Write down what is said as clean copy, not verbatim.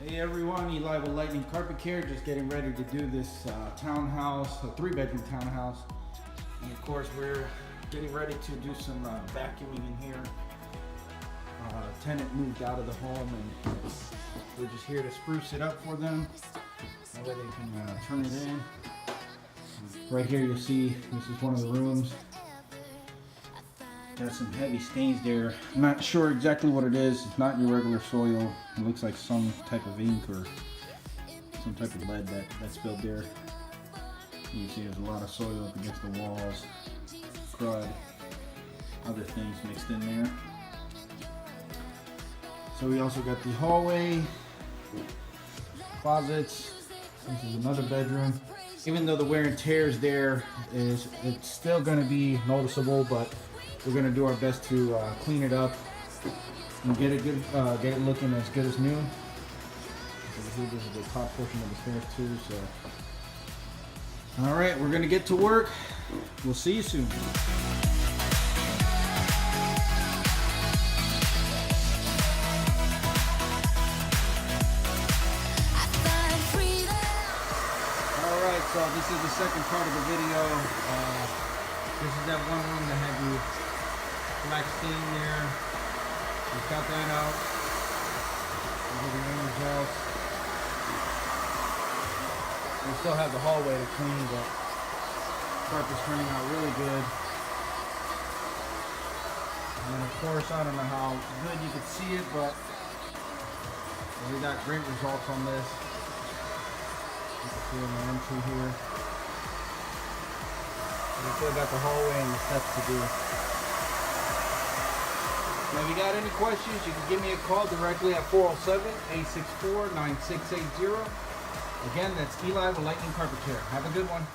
Hey everyone, Eli with Lightning Carpet Care, just getting ready to do this townhouse, a 3-bedroom townhouse. And of course we're getting ready to do some vacuuming in here. Tenant moved out of the home and we're just here to spruce it up for them. That way they can turn it in. Right here you'll see this is one of the rooms. Got some heavy stains there. I'm not sure exactly what it is. It's not your regular soil. It looks like some type of ink or some type of lead that spilled there. You can see there's a lot of soil up against the walls, crud, other things mixed in there. So we also got the hallway, closets. This is another bedroom. Even though the wear and tear is there, it's still going to be noticeable, but we're going to do our best to clean it up and get it good, get it looking as good as new. So this is the top portion of the stairs too. So, all right, we're going to get to work. We'll see you soon. All right, so this is the second part of the video. This is that one room that had the black stain there. We got that out. This is the owner's house. We still have the hallway to clean, but carpet's turning out really good. And then of course, I don't know how good you can see it, but we got great results on this. You can see in the entry here. We still got the hallway and the steps to do. Now if you got any questions, you can give me a call directly at 407-864-9680. Again, that's Eli with Lightning Carpet Care. Have a good one.